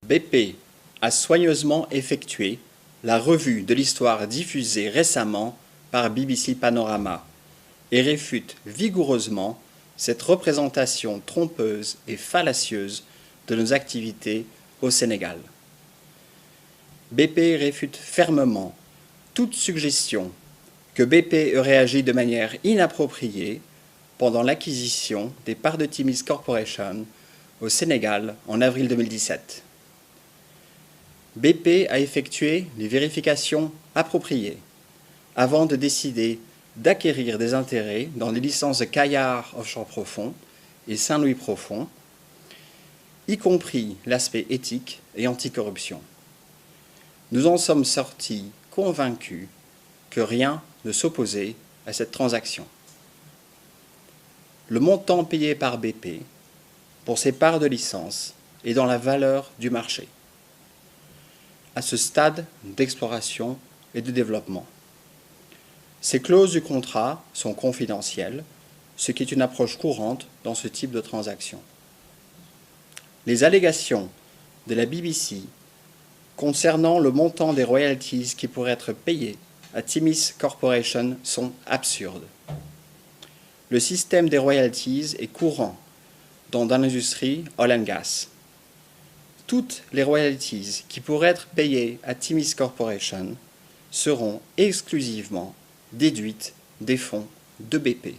BP a soigneusement effectué la revue de l'histoire diffusée récemment par BBC Panorama et réfute vigoureusement cette représentation trompeuse et fallacieuse de nos activités au Sénégal. BP réfute fermement toute suggestion que BP aurait agi de manière inappropriée pendant l'acquisition des parts de Timis Corporation au Sénégal en avril 2017. BP a effectué les vérifications appropriées avant de décider d'acquérir des intérêts dans les licences de Caillard Offshore Profond et Saint-Louis Profond, y compris l'aspect éthique et anticorruption. Nous en sommes sortis convaincus que rien ne s'opposait à cette transaction. Le montant payé par BP pour ses parts de licence est dans la valeur du marché, à ce stade d'exploration et de développement. Ces clauses du contrat sont confidentielles, ce qui est une approche courante dans ce type de transaction. Les allégations de la BBC concernant le montant des royalties qui pourraient être payés à Timis Corporation sont absurdes. Le système des royalties est courant dans l'industrie oil and gas. Toutes les royalties qui pourraient être payées à Timis Corporation seront exclusivement déduites des fonds de BP.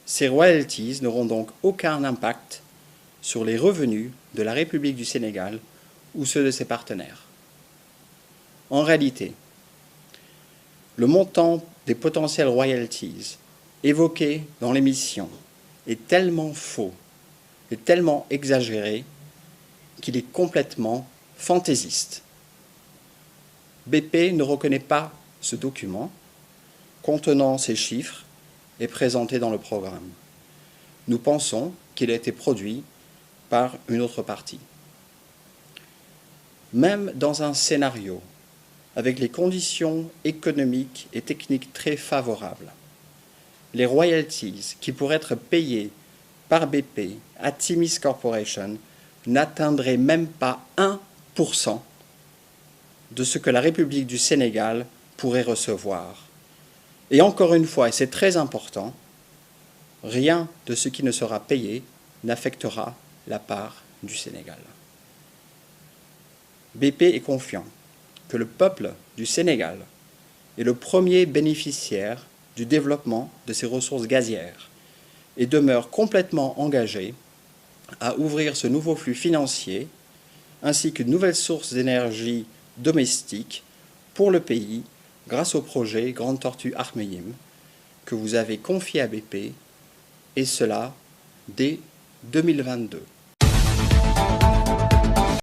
Ces royalties n'auront donc aucun impact sur les revenus de la République du Sénégal ou ceux de ses partenaires. En réalité, le montant des potentielles royalties évoqué dans l'émission est tellement faux et tellement exagéré qu'il est complètement fantaisiste. BP ne reconnaît pas ce document contenant ces chiffres et présenté dans le programme. Nous pensons qu'il a été produit par une autre partie. Même dans un scénario avec les conditions économiques et techniques très favorables, les royalties qui pourraient être payées par BP à Timis Corporation n'atteindraient même pas 1% de ce que la République du Sénégal pourrait recevoir. Et encore une fois, et c'est très important, rien de ce qui ne sera payé n'affectera la part du Sénégal. BP est confiant que le peuple du Sénégal est le premier bénéficiaire du développement de ses ressources gazières et demeure complètement engagé à ouvrir ce nouveau flux financier ainsi qu'une nouvelle source d'énergie domestique pour le pays grâce au projet Grande Tortue Ahmeyim que vous avez confié à BP, et cela dès 2022.